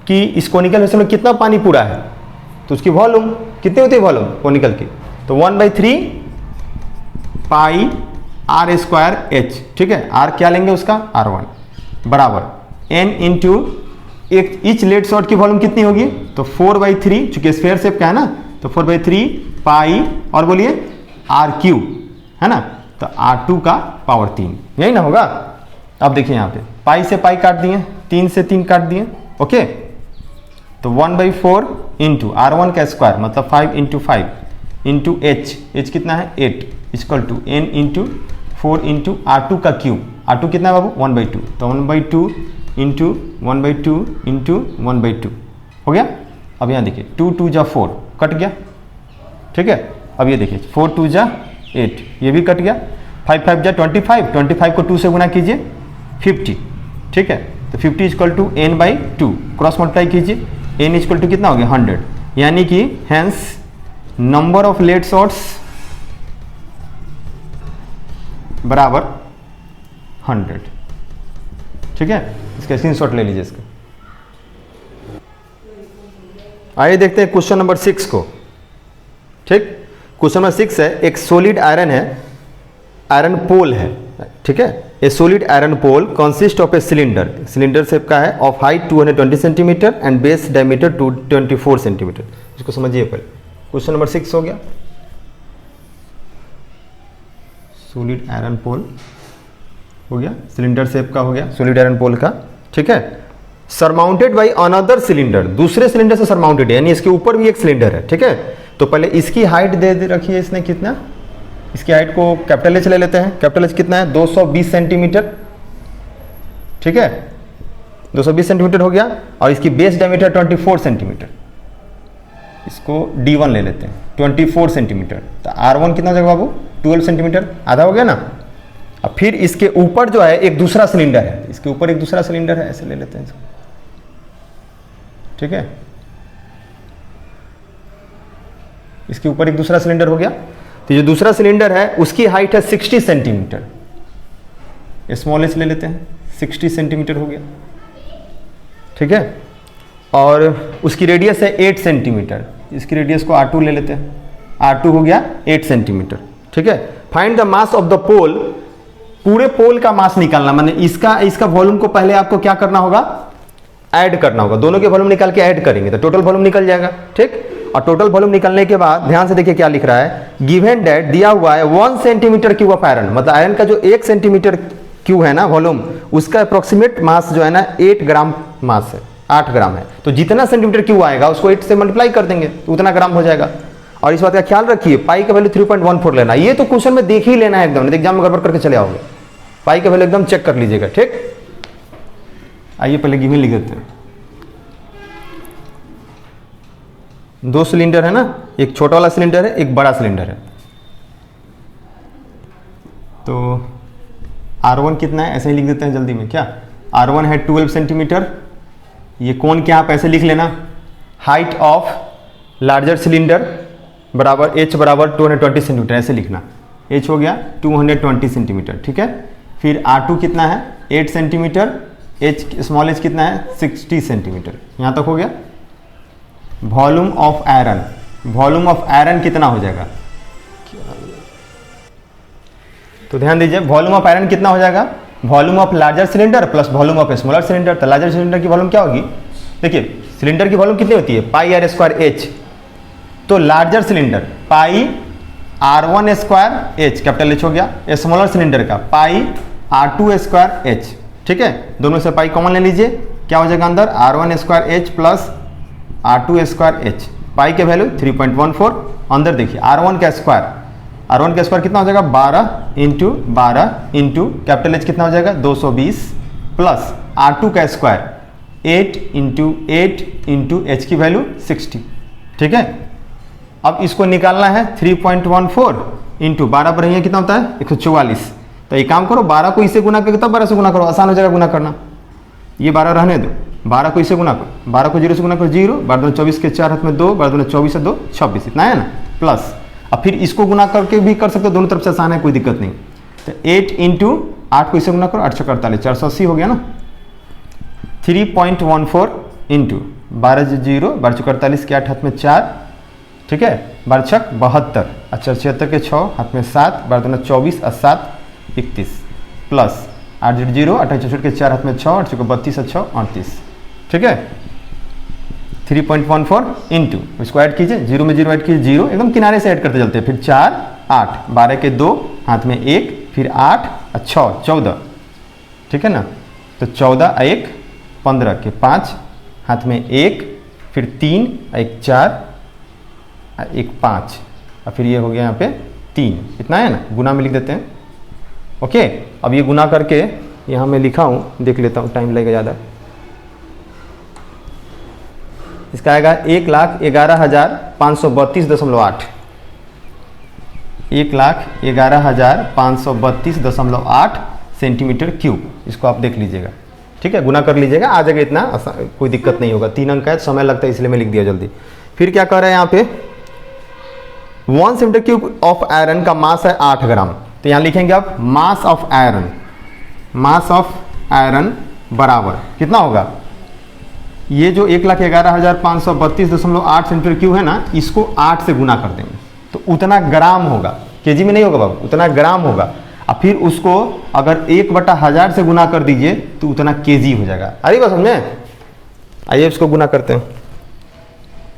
कि इस कॉनिकल वेसल में कितना पानी पूरा है, तो उसकी वॉल्यूम कितनी होती है वॉल्यूम कॉनिकल की, तो 1/3 पाई r स्क्वायर h, ठीक है। r क्या लेंगे उसका, r1 बराबर n इंटू एक ईच लेड सॉर्ट की वॉल्यूम कितनी होगी, तो 4/3, चूंकि स्फीयर शेप का है ना, तो 4/3 पाई और बोलिए r³ है ना, तो r2 का पावर 3, यही ना होगा। अब देखिए यहाँ पे पाई से पाई काट दिए, 3 से 3 काट दिए, ओके। तो 1/4 इंटू r1 का स्क्वायर मतलब 5 इंटू 5 इंटू h कितना है 8 equal to n into 4 into r2 का क्यूब, r2 कितना है बाबू 1/2, तो 1/2 इंटू 1/2 इंटू 1/2 हो गया। अब यहाँ देखिए 2 जा 4 कट गया, ठीक है। अब ये देखिए 4 2 जा 8 ये भी कट गया, 5 5 जा 25 को 2 से गुना कीजिए 50, ठीक है। तो 50 equal to n/2 cross multiply कीजिए, n इक्वल टू कितना हो गया 100, यानी कि hence number of lead shots बराबर 100, ठीक है। इसका स्क्रीनशॉट ले लीजिए इसका। आइए देखते हैं क्वेश्चन नंबर 6 को, ठीक। क्वेश्चन नंबर 6 है, एक सॉलिड आयरन है, आयरन पोल है, ठीक है। A solid iron pole consist of a cylinder shape का है, of height 220 centimetre and base diameter 24 centimetre. इसको समझिए पहले, क्वेश्चन नंबर 6 हो गया, सॉलिड आयरन पोल हो गया, सिलेंडर शेप का हो गया सॉलिड आयरन पोल का, ठीक है। सरमाउंटेड बाई अनदर सिलेंडर, दूसरे सिलेंडर से सरमाउंटेड है, यानी इसके ऊपर भी एक सिलेंडर है, ठीक है। तो पहले इसकी हाइट दे रखी है इसने कितना, इसकी हाइट को कैपिटल एच ले लेते हैं, कैपिटल एच कितना है 220 सेंटीमीटर, ठीक है। 220 सेंटीमीटर हो गया, और इसकी बेस डायमीटर 24 सेंटीमीटर, इसको D1 ले लेते हैं 24 सेंटीमीटर। तो R1 कितना हो जाएगा बाबू 12 सेंटीमीटर, आधा हो गया ना। अब फिर इसके ऊपर जो है एक दूसरा सिलेंडर है, इसके ऊपर एक दूसरा सिलेंडर है, ऐसे ले लेते हैं इसको, ठीक है। इसके ऊपर एक दूसरा सिलेंडर हो गया, तो जो दूसरा सिलेंडर है उसकी हाइट है 60 सेंटीमीटर, स्मॉल एच ले लेते हैं 60 सेंटीमीटर हो गया, ठीक है। और उसकी रेडियस है 8 सेंटीमीटर, इसकी रेडियस को R2 ले लेते हैं, R2 हो गया 8 सेंटीमीटर, ठीक है। Find the mass of the pole, पूरे पोल का मास निकालना, माने इसका वॉल्यूम को पहले आपको क्या करना होगा, ऐड करना होगा, दोनों के वॉल्यूम निकाल के ऐड करेंगे तो टोटल वॉल्यूम निकल जाएगा, ठीक। और टोटल वॉल्यूम निकलने के बाद ध्यान से देखिए क्या लिख रहा है, गिवन दैट दिया हुआ है 1 सेंटीमीटर क्यूब ऑफ आयरन, मतलब आयरन का जो 1 सेंटीमीटर क्यूब है ना वॉल्यूम, उसका अप्रोक्सीमेट मास जो है ना 8 ग्राम मास है, 8 ग्राम है। तो जितना सेंटीमीटर क्यूब आएगा उसको 8 से मल्टीप्लाई कर देंगे तो उतना ग्राम हो जाएगा। और इस बात का ख्याल रखिए, पाई का वैल्यू 3.14 लेना, ये तो क्वेश्चन में देख ही लेना है एकदम, एग्जाम में गड़बड़ करके चले आओगे। पाई का वैल्यू एकदम चेक कर लीजिएगा, ठीक। आइए पहले गिवन लिख देते हैं। 2 सिलेंडर है ना, एक छोटा वाला सिलेंडर है, एक बड़ा सिलेंडर है। तो R1 कितना है, ऐसे ही लिख देते हैं जल्दी में, क्या R1 है 12 सेंटीमीटर, ये कोण क्या आप ऐसे लिख लेना, हाइट ऑफ लार्जर सिलेंडर बराबर एच बराबर 220 सेंटीमीटर, ऐसे लिखना। एच हो गया 220 सेंटीमीटर, ठीक है। फिर R2 कितना है 8 सेंटीमीटर, एच स्मॉल एच कितना है 60 सेंटीमीटर, यहाँ तक हो गया। Volume of iron, volume of iron कितना हो जाएगा, तो ध्यान दीजिए वॉल्यूम ऑफ आयरन कितना हो जाएगा, volume of larger cylinder plus volume of smaller cylinder. तो लार्जर सिलेंडर की वॉल्यूम क्या होगी, देखिए सिलेंडर की वॉल्यूम कितनी होती है पाई आर स्क्वायर एच, तो लार्जर सिलेंडर पाई R1 square h, capital H हो गया। स्मॉलर सिलेंडर का पाई R2 स्क्वायर एच, ठीक है। दोनों से पाई कॉमन ले लीजिए, क्या हो जाएगा अंदर R1 square h plus R2 square h. Pi के वैल्यू 3.14, अंदर देखिए R1 का स्क्वायर कितना हो जाएगा 12 इंटू 12 इंटू कैपिटल एच कितना हो जाएगा 220 प्लस R2 का स्क्वायर 8 इंटू एच की वैल्यू 60, ठीक है। अब इसको निकालना है 3.14 इंटू 12 पर कितना होता है 144। तो एक काम करो 12 को इससे गुना करके तब 12 से गुना करो, आसान हो जाएगा गुना करना। ये 12 रहने दो, 12 को इससे गुना करो, 12 को 0 से गुना करो 0, 12 दूनी 24 के 4 हाथ में 2, 12 दूनी 24 से 2 26, इतना है ना। प्लस अब फिर इसको गुना करके भी कर सकते हो, दोनों तरफ से आसान है, कोई दिक्कत नहीं। तो 8 इंटू 8 को इससे गुना करो 8 से 48, 480 हो गया ना। 3.14 इंटू 12 0, 12 48 के 8 हाथ में 4, ठीक है, 12 6 72, अच्छा 76 के 6 हाथ में 7, 12 दूना 24 और 7 31 प्लस 8 0 68 के 4 हाथ में 6, 8 को 32 और 6 38, ठीक है। 3.14 इंटू इसको ऐड कीजिए, 0 में 0 ऐड कीजिए 0, एकदम किनारे से ऐड करते चलते हैं। फिर 4 8, 12 के 2 हाथ में 1, फिर 8 और 6 14, ठीक है ना। तो 14 1 15 के 5 हाथ में 1, फिर 3 1 4 1 5 और फिर ये हो गया यहाँ पे 3, इतना है ना। गुना में लिख देते हैं, ओके। अब ये गुना करके यहाँ मैं लिखा हूँ, देख लेता हूँ, टाइम लगेगा ज़्यादा। इसका आएगा 1,11,532.8, 1,11,532.8 सेंटीमीटर क्यूब। इसको आप देख लीजिएगा, ठीक है, गुना कर लीजिएगा, आ जाएगा इतना, कोई दिक्कत नहीं होगा। 3 अंक है, समय लगता है इसलिए मैं लिख दिया जल्दी। फिर क्या कर रहे हैं यहाँ पे 1 सेंटीमीटर क्यूब ऑफ आयरन का मास है 8 ग्राम। तो यहाँ लिखेंगे आप mass of iron, mass of iron बराबर कितना होगा, ये जो 1,11,532.8 सेंटीमीटर क्यूब है ना, इसको 8 से गुना कर देंगे तो उतना ग्राम होगा, केजी में नहीं होगा बाबू, उतना ग्राम होगा। और फिर उसको अगर 1/1000 से गुना कर दीजिए तो उतना केजी हो जाएगा। अरे बस समझे, आइए इसको गुना करते हैं।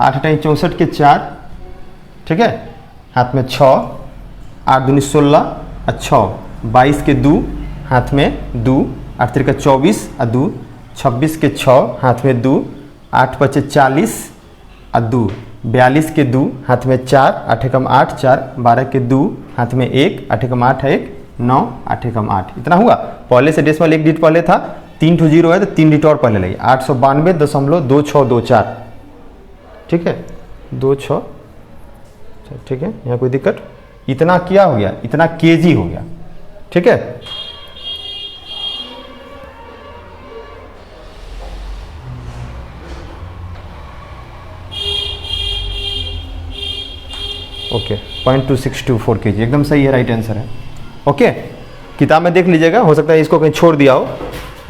8 × 64 के 4, ठीक है, हाथ में 6, 8 दूनी 16 और 6 22 के 2 हाथ में 2, 8 3 का 24 और 2 26 के 6 हाथ में 2, 8 5 40 और 2 42 के 2 हाथ में 4, 8 एकम 8 4, 12 के 2 हाथ में 1, 8 एकम 8 1 9, 8 एकम 8, इतना हुआ। पहले से डेसिमल 1 डिजिट पहले था, 3 to 0 है तो 3 डिजिट और पहले लगी, 892.2624, ठीक है, 26, ठीक है, यहाँ कोई दिक्कत, इतना क्या हो गया, इतना केजी हो गया, ठीक है। ओके 0.2624 kg एकदम सही है, राइट आंसर है। ओके, किताब में देख लीजिएगा, हो सकता है इसको कहीं छोड़ दिया हो,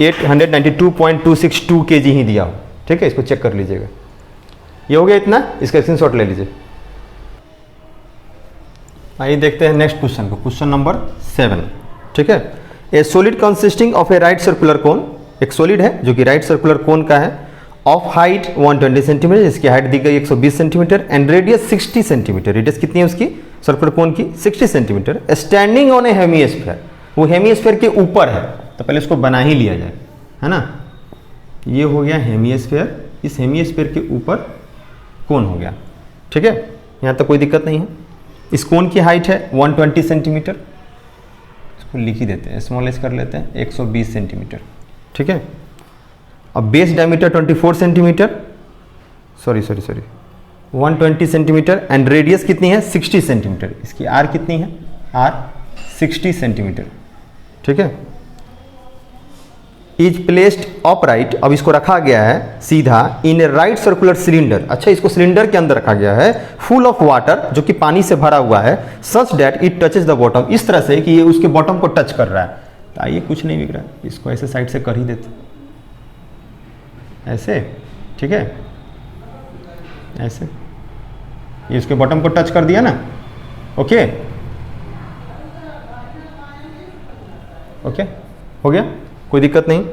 892.262 kg ही दिया हो, ठीक है, इसको चेक कर लीजिएगा। ये हो गया इतना, इसका स्क्रीनशॉट ले लीजिए। आइए देखते हैं नेक्स्ट क्वेश्चन को, क्वेश्चन नंबर 7, ठीक है। A solid consisting of A right circular cone, एक सॉलिड है जो कि राइट सर्कुलर कोन का है, ऑफ हाइट 120 सेंटीमीटर, इसकी हाइट दी गई 120 centimetre and radius 60 centimetre, radius कितनी है उसकी सर्कुलर कोन की 60 centimetre, standing on A hemisphere, वो हेमीस्फीयर के ऊपर है, तो पहले इसको बना ही लिया जाए, है ना। ये हो गया हेमीस्फीयर, इस हेमीस्फीयर के ऊपर कोन हो गया, ठीक है, यहाँ तक कोई दिक्कत नहीं है। इस कोन की हाइट है 120 सेंटीमीटर, इसको लिख ही देते हैं, स्मॉल एस कर लेते हैं, 120 सेंटीमीटर, ठीक है। अब base diameter 24 centimetre, sorry 120 centimetre and radius कितनी है 60 सेंटीमीटर, इसकी आर कितनी है, आर 60 सेंटीमीटर, ठीक है। इज प्लेस्ड अपराइट, अब इसको रखा गया है सीधा इन ए राइट सर्कुलर सिलेंडर, अच्छा इसको सिलेंडर के अंदर रखा गया है, फुल ऑफ वाटर, जो कि पानी से भरा हुआ है, such that it touches the bottom, इस तरह से कि ये उसके बॉटम को टच कर रहा है। तो आइए कुछ नहीं बिक रहा है, इसको ऐसे साइड से कर ही देते, ऐसे, ठीक है, ऐसे, ये उसके बॉटम को टच कर दिया ना, ओके ओके, हो गया, कोई दिक्कत नहीं।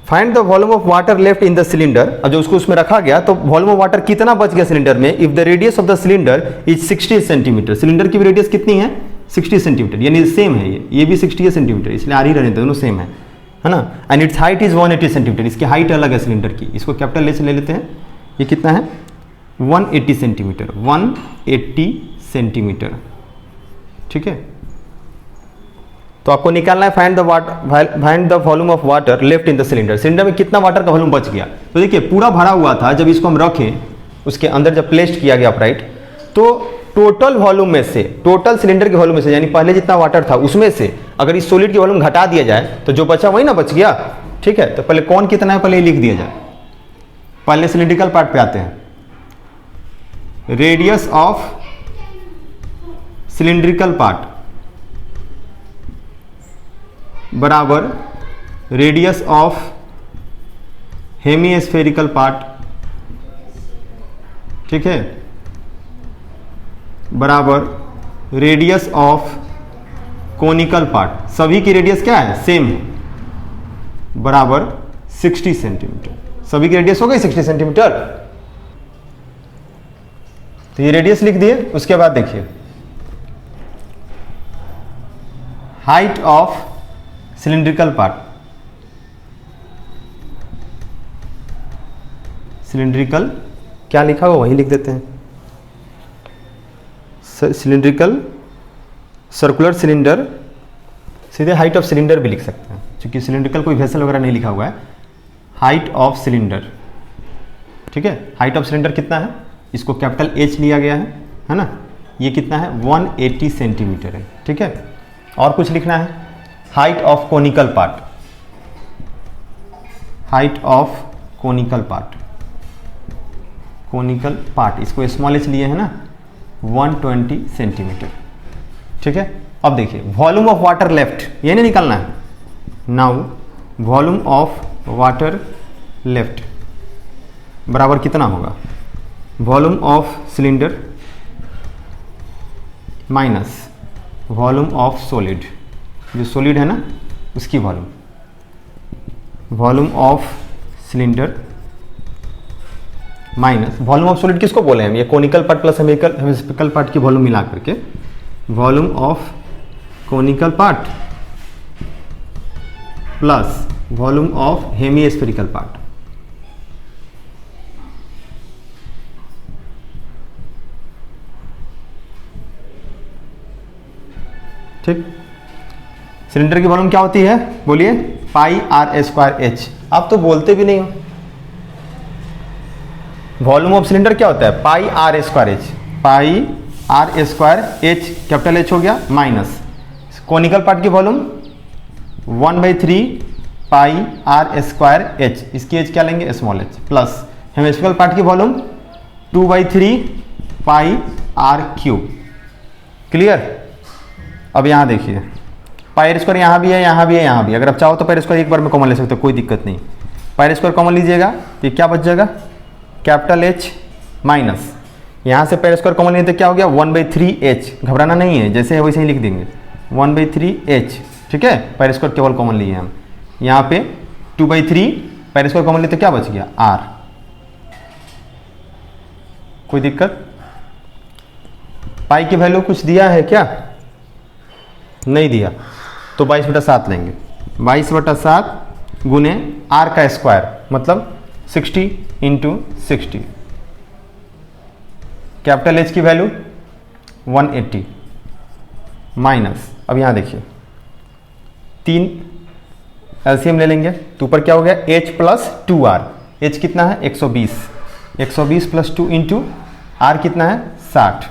Find the volume of water left in the cylinder, अब जो उसको उसमें रखा गया तो वॉल्यूम ऑफ वाटर कितना बच गया सिलेंडर में, if the radius of the cylinder is 60 centimetre, cylinder की रेडियस कितनी है 60 सेंटीमीटर, यानी सेम है, ये भी 60 सेंटीमीटर, इसलिए आ रही रहने दोनों सेम है ना, and it's height is 180 centimetre, इसकी हाइट अलग है सिलेंडर की, इसको कैपिटल ले लेते हैं, ये कितना है 180 सेंटीमीटर, 180 सेंटीमीटर, ठीक है। तो आपको निकालना है find the volume of water left in the cylinder, cylinder में कितना वाटर का वॉल्यूम बच गया। तो देखिए पूरा भरा हुआ था, जब इसको हम रखें उसके अंदर जब प्लेस्ड किया गया अपराइट, तो टोटल वॉल्यूम में से, टोटल सिलेंडर के वॉल्यूम में से, यानी पहले जितना वाटर था उसमें से अगर इस सॉलिड की वॉल्यूम घटा दिया जाए तो जो बचा वही ना बच गया, ठीक है। तो पहले कौन कितना है पहले लिख दिया जाए, पहले सिलिंड्रिकल पार्ट पे आते हैं, रेडियस ऑफ सिलिंड्रिकल पार्ट बराबर रेडियस ऑफ हेमीस्फेरिकल पार्ट, ठीक है, बराबर रेडियस ऑफ कोनिकल पार्ट, सभी की रेडियस क्या है सेम है, बराबर 60 सेंटीमीटर, सभी की रेडियस हो गई 60 सेंटीमीटर। तो ये रेडियस लिख दिए, उसके बाद देखिए height of cylindrical part, cylindrical क्या लिखा हुआ वही लिख देते हैं, सिलिंड्रिकल सर्कुलर सिलेंडर, सीधे हाइट ऑफ सिलेंडर भी लिख सकते हैं, क्योंकि सिलिंड्रिकल कोई वेसल वगैरह नहीं लिखा हुआ है, हाइट ऑफ सिलेंडर, ठीक है। हाइट ऑफ सिलेंडर कितना है, इसको कैपिटल H लिया गया है ना, ये कितना है 180 सेंटीमीटर है, ठीक है। और कुछ लिखना है, height of conical part, height of conical part, conical part इसको स्मॉल h लिए है ना 120 सेंटीमीटर, ठीक है। अब देखिए वॉल्यूम ऑफ वाटर लेफ्ट, ये नहीं निकालना है, now volume of water left बराबर कितना होगा, volume of cylinder minus volume of solid, जो सॉलिड है ना उसकी volume, volume of cylinder minus volume of solid किसको बोले हम, ये conical part plus hemispherical part की वॉल्यूम मिला करके, volume of conical part plus volume of hemispherical part, ठीक। सिलेंडर की वॉल्यूम क्या होती है बोलिए, पाई आर स्क्वायर एच, आप तो बोलते भी नहीं हो, वॉल्यूम ऑफ सिलेंडर क्या होता है pi r square h, pi r square h capital H हो गया, माइनस कोनिकल पार्ट की volume 1/3 pi r square h, इसकी एच क्या लेंगे small h, plus hemispherical part की volume 2/3 pi r cube, clear. अब यहाँ देखिए पाई स्क्वायर यहाँ भी है, यहाँ भी है, यहाँ भी, अगर आप चाहो तो पाई स्क्वायर एक बार में कॉमन ले सकते हो, कोई दिक्कत नहीं, पाई स्क्वायर कॉमन लीजिएगा तो क्या बच जाएगा कैपिटल H माइनस यहाँ से पाई स्क्वायर कॉमन लेते क्या हो गया 1/3h, घबराना नहीं है, जैसे है वैसे ही लिख देंगे 1/3h, ठीक है। पाई स्क्वायर केवल कॉमन लिए हम, यहाँ पे 2/3 पाई स्क्वायर कॉमन लेते क्या बच गया r, कोई दिक्कत। पाई की वैल्यू कुछ दिया है क्या, नहीं दिया, तो 22/7 लेंगे, 22/7 गुने r का स्क्वायर मतलब 60 इंटू 60, कैपिटल H की वैल्यू 180 माइनस, अब यहाँ देखिए 3 एलसीएम ले लेंगे, तो ऊपर क्या हो गया H प्लस 2r, H कितना है 120, 120 प्लस 2 इंटू r कितना है 60,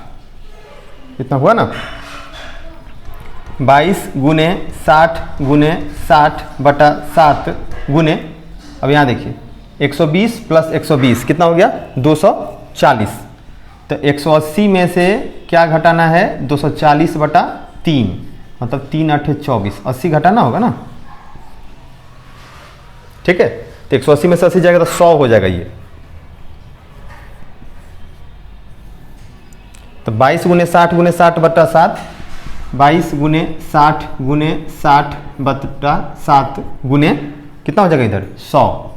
इतना हुआ ना। 22 गुने 60 गुने 60 बटा 7 गुने, अब यहाँ देखिए 120 प्लस 120 कितना हो गया 240। तो 180 में से क्या घटाना है 240 बटा 3, मतलब 3 8 24, 80 घटाना होगा ना, ठीक है। तो 180 में से 80 जाएगा तो 100 हो जाएगा ये। तो 22 गुने 60 गुने 60 बटा 7, 22 गुने 60 गुने 60 बटा 7 गुने कितना हो जाएगा इधर 100।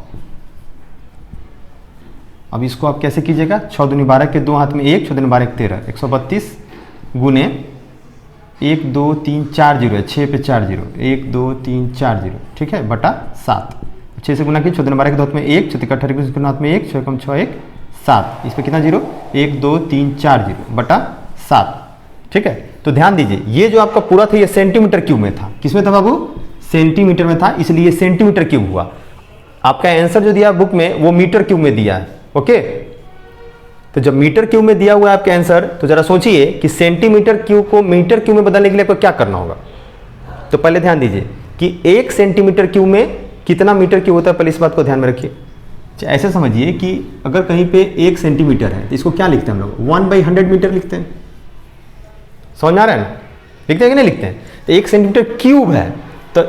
अब इसको आप कैसे कीजिएगा, 6 दूनी 12 के 2 हाथ में 1, 6 दूनी 12 13, 132 गुने 1 2 3 4 0 है, 6 पे 4 0, 1 2 3 4 0, ठीक है, बटा 7। 6 से गुना की 6 दूनी 12 के 2 हाथ में 1, 6 18 के हाथ में 1, 6 कम 6 1 7, इस पे कितना 0, 1 2 3 4 0 बटा 7, ठीक है। तो ध्यान दीजिए ये जो आपका पूरा था ये सेंटीमीटर क्यूब में था, किसमें था बाबू, सेंटीमीटर में था, इसलिए सेंटीमीटर क्यूब हुआ। आपका आंसर जो दिया बुक में वो मीटर क्यूब में दिया है, ओके। तो जब मीटर क्यूब में दिया हुआ है आपका आंसर, तो जरा सोचिए कि सेंटीमीटर क्यूब को मीटर क्यूब में बदलने के लिए आपको क्या करना होगा। तो पहले ध्यान दीजिए कि 1 सेंटीमीटर क्यूब में कितना मीटर क्यूब होता है, पहले इस बात को ध्यान में रखिए। ऐसे समझिए कि अगर कहीं पे 1 सेंटीमीटर है तो इसको क्या लिखते हैं हम लोग, 1/100 मीटर लिखते हैं, समझ में आ रहा है ना, लिखते हैं कि नहीं लिखते हैं। तो 1 सेंटीमीटर क्यूब है तो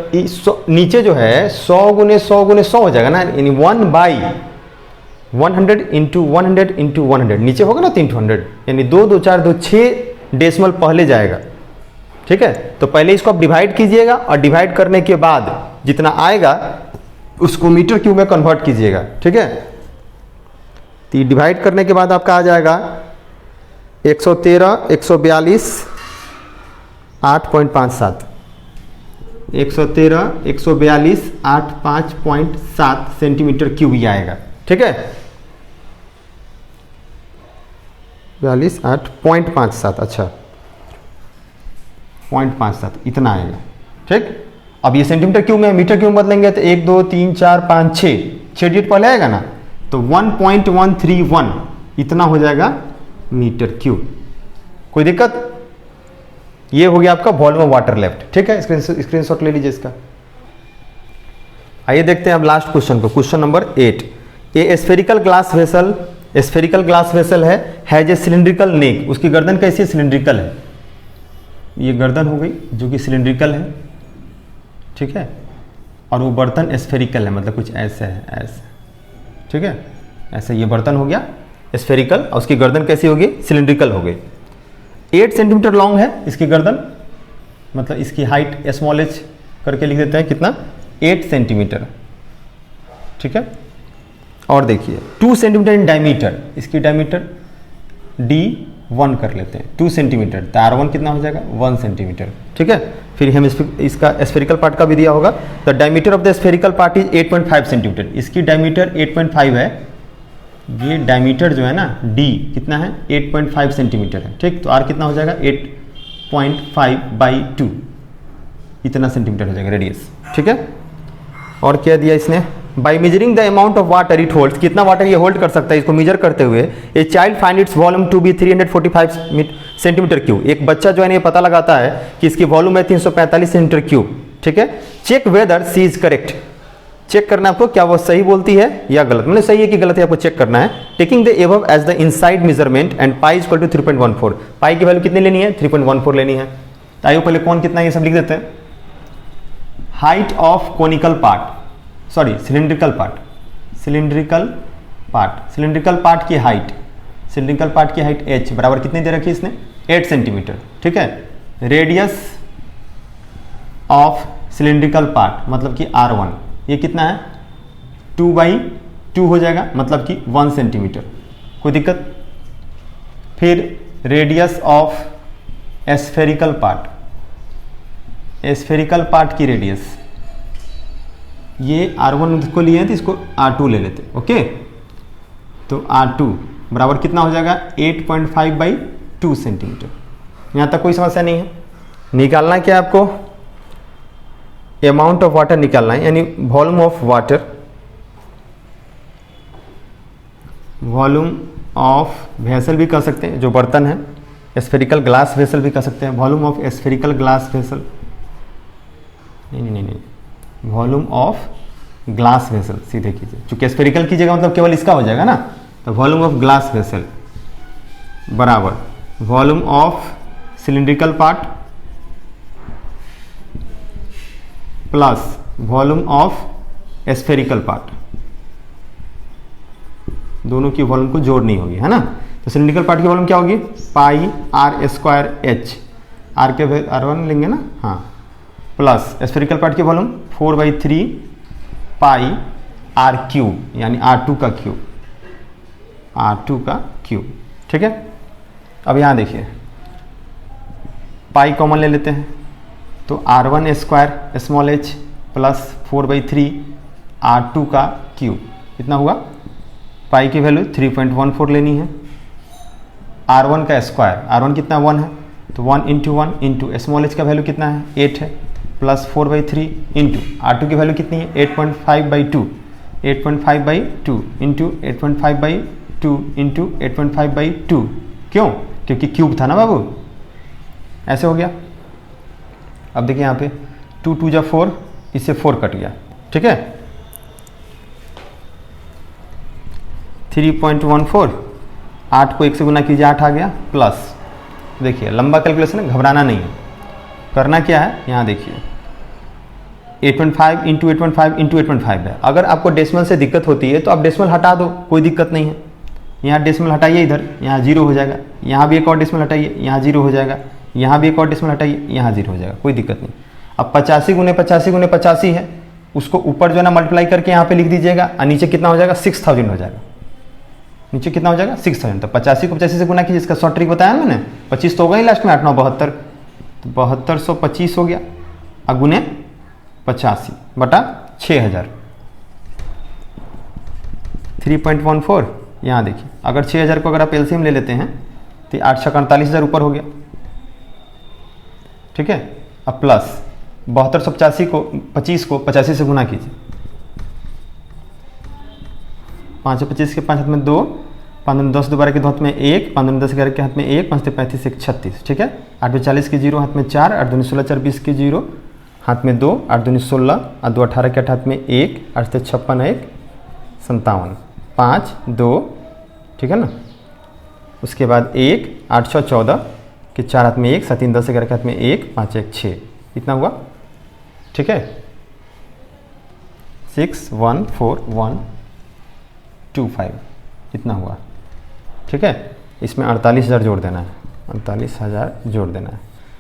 नीचे जो है 100 गुने 100 गुने 100 हो जाएगा ना, यानी 1/100 इंटू 100 इंटू 100, नीचे होगा ना 3 into 100, यानी 2 2 4 2 6 डेसिमल पहले जाएगा, ठीक है। तो पहले इसको आप डिवाइड कीजिएगा और डिवाइड करने के बाद जितना आएगा उसको मीटर क्यूब में कन्वर्ट कीजिएगा, ठीक है। तो डिवाइड करने के बाद आपका आ जाएगा 113 142 8.57, 113 142 85.7 सेंटीमीटर क्यूब ही आएगा, ठीक है। 42 8.57, अच्छा 0.57 इतना आएगा, ठीक। अब ये सेंटीमीटर क्यूब में मीटर क्यूब बदलेंगे तो 1 2 3 4 5 6 डिजिट पहले आएगा ना, तो 1.131 इतना हो जाएगा मीटर क्यूब। कोई दिक्कत, ये हो गया आपका वॉल्यूम ऑफ वाटर लेफ्ट, ठीक है। स्क्रीनशॉट ले लीजिए इसका। आइए देखते हैं अब लास्ट क्वेश्चन को, क्वेश्चन नंबर 8। ए spherical glass vessel, spherical glass vessel है, हैज ए सिलिंड्रिकल नेक, उसकी गर्दन कैसी है, सिलिंड्रिकल है। ये गर्दन हो गई जो कि सिलिंड्रिकल है, ठीक है, और वो बर्तन स्फेरिकल है, मतलब कुछ ऐसे है, ऐसे, ठीक है, ऐसे ये बर्तन हो गया स्फेरिकल और उसकी गर्दन कैसी होगी, सिलिंड्रिकल हो गई। 8 सेंटीमीटर लॉन्ग है इसकी गर्दन, मतलब इसकी हाइट स्मॉल h करके लिख देते हैं, कितना 8 सेंटीमीटर, ठीक है। और देखिए 2 सेंटीमीटर इन डायमीटर, इसकी डायमीटर D1 कर लेते हैं, 2 सेंटीमीटर, तो R1 कितना हो जाएगा 1 सेंटीमीटर, ठीक है। फिर हम इसका स्फेरिकल पार्ट का भी दिया होगा, तो diameter of the spherical part is 8.5 centimetre, इसकी डायमीटर 8.5 है, ये डायमीटर जो है ना D कितना है 8.5 सेंटीमीटर है, ठीक। तो R कितना हो जाएगा 8.5/2, इतना सेंटीमीटर हो जाएगा रेडियस, ठीक है। और क्या दिया इसने, by measuring the amount of water it holds, कितना वाटर ये होल्ड कर सकता है, इसको मेजर करते हुए a child find its volume to be 345 centimetre cube, एक बच्चा जो है ये पता लगाता है कि इसकी वॉल्यूम है 345 सेंटीमीटर क्यूब, ठीक है। Check whether she is correct, check करना है आपको क्या वो सही बोलती है या गलत, मतलब सही है कि गलत है आपको चेक करना है। Taking the above as the inside measurement and pi equal to 3.14, pi की वैल्यू कितनी लेनी है 3.14 लेनी है। तो आइए पहले कौन कितना ये सब लिख देते हैं। Height of conical part, sorry cylindrical part, cylindrical part की हाइट, सिलिंड्रिकल पार्ट की हाइट h बराबर कितनी दे रखी है इसने 8 सेंटीमीटर, ठीक है। रेडियस ऑफ सिलिंड्रिकल पार्ट मतलब कि R1 ये कितना है 2/2 हो जाएगा, मतलब कि 1 सेंटीमीटर, कोई दिक्कत। फिर radius of spherical part, spherical part की रेडियस, ये R1 को लिए हैं तो इसको R2 ले लेते हैं, ओके। तो R2 बराबर कितना हो जाएगा 8.5/2 सेंटीमीटर। यहाँ तक कोई समस्या नहीं है। निकालना क्या है आपको, अमाउंट ऑफ वाटर निकालना है, यानी volume of water, volume of vessel भी कह सकते हैं जो बर्तन है, स्फेरिकल ग्लास वेसल भी कह सकते हैं, volume of spherical glass vessel volume of glass vessel, सीधे कीजिए, चूंकि स्फेरिकल कीजिएगा मतलब केवल इसका हो जाएगा ना, तो वॉल्यूम ऑफ ग्लास वेसल बराबर volume of cylindrical part plus volume of spherical part, दोनों की वॉल्यूम को जोड़नी होगी, है ना। तो सिलिंड्रिकल पार्ट की वॉल्यूम क्या होगी, पाई आर स्क्वायर एच, आर के R1 लेंगे ना, हाँ, प्लस स्फेरिकल पार्ट की वॉल्यूम 4/3 पाई आर क्यूब, यानी R2 का क्यूब, R2 का क्यूब, ठीक है। अब यहाँ देखिए पाई कॉमन ले लेते हैं, तो R1 square small h plus 4/3 R2 का क्यूब, कितना हुआ, पाई की वैल्यू 3.14 लेनी है, R1 का स्क्वायर, R1 कितना 1 है, तो 1 इंटू 1 इंटू स्मॉल h का वैल्यू कितना है 8 है, प्लस 4/3 इंटू R2 की वैल्यू कितनी है 8.5/2, 8.5/2 इंटू 8.5/2 इंटू 8.5/2, क्यों, क्योंकि क्यूब था ना बाबू, ऐसे हो गया। अब देखिए यहाँ पे 2 2 जा 4, इससे 4 कट गया, ठीक है, 3.14, 8 को 1 से गुना कीजिए 8 आ गया, प्लस देखिए लंबा कैलकुलेशन है, घबराना नहीं है, करना क्या है, यहाँ देखिए 8.5 इंटू 8.5 इंटू 8.5 है। अगर आपको डेसिमल से दिक्कत होती है तो आप डेसिमल हटा दो, कोई दिक्कत नहीं है, यहाँ डेसिमल हटाइए, इधर यहाँ 0 हो जाएगा, यहाँ भी एक और डेसिमल हटाइए, यहाँ 0 हो जाएगा, यहाँ भी एक और डेसिमल हटाइए, यहाँ 0 हो जाएगा, कोई दिक्कत नहीं। अब 85 गुने 85 गुने 85 है, उसको ऊपर जो है ना मल्टीप्लाई करके यहाँ पे लिख दीजिएगा, और नीचे कितना हो जाएगा 6000 हो जाएगा, नीचे कितना हो जाएगा 6000। तो 85 को 85 से गुना कीजिए, इसका शॉर्ट ट्रिक बताया मैंने, 25 तो होगा ही लास्ट में, 8 9 72, तो 7225 हो गया, और गुने 85 बटा 6000, 3.14, यहाँ देखिए अगर 6000 को अगर आप एलसीएम ले लेते हैं तो 8 6 48,000 ऊपर हो गया, ठीक है। अब प्लस 7285 को 25 को 85 से गुना कीजिए, 5 25 के 5 हाथ में 2, 5 10 दोबारा के 2 हाथ में 1, 5 10 11 के हाथ में 1, 5 35 1 36, ठीक है। 8 40 के 0 हाथ में 4, 8 2 16 4 20 के 0 हाथ में 2, 8 2 16, और 2 18 के 8 हाथ में 1, 8 से 56 1 57, 5 2, ठीक है ना। उसके बाद 1 8 6 14 के 4 हाथ में 1, 7 3 10 11 के हाथ में 1, 5 1 6, इतना हुआ, ठीक है। 614,125 इतना हुआ, ठीक है। इसमें 48,000 जोड़ देना है, 48,000 जोड़ देना है,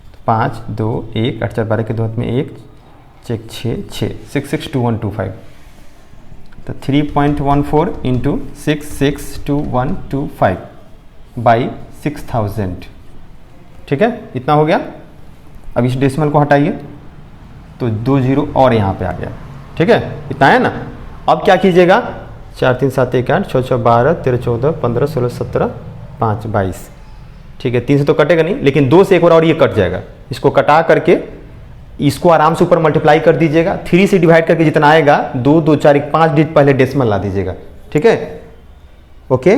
तो 5 2 1 8 4 12 के 2 हाथ में 1 6 6 6 662125, तो 3.14 इंटू 662125 बाई 6000, ठीक है, इतना हो गया। अब इस डेसिमल को हटाइए तो 2 0 और यहाँ पे आ गया, ठीक है, इतना है ना। अब क्या कीजिएगा, 4 3 7 1 8 6 6 12 13 14 15 16 17 5 22, ठीक है। 3 से तो कटेगा नहीं, लेकिन 2 से एक और ये कट जाएगा, इसको कटा करके इसको आराम से ऊपर मल्टीप्लाई कर दीजिएगा, 3 से डिवाइड करके जितना आएगा 2 2 4 1 5 डिजिट पहले डेसिमल ला दीजिएगा, ठीक है, ओके।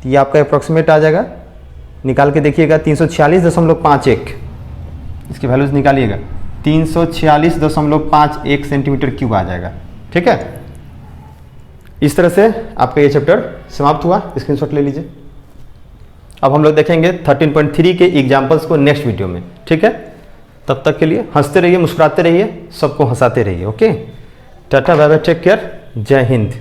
ये आपका अप्रॉक्सीमेट आ जाएगा, निकाल के देखिएगा 346.51, इसकी वैल्यूज निकालिएगा, 346.51 सेंटीमीटर क्यूब आ जाएगा, ठीक है। इस तरह से आपका ये चैप्टर समाप्त हुआ, स्क्रीनशॉट ले लीजिए। अब हम लोग देखेंगे 13.3 के एग्जाम्पल्स को नेक्स्ट वीडियो में, ठीक है। तब तक के लिए हंसते रहिए, मुस्कुराते रहिए, सबको हंसाते रहिए, okay. Tata bye bye, take care, Jai Hind.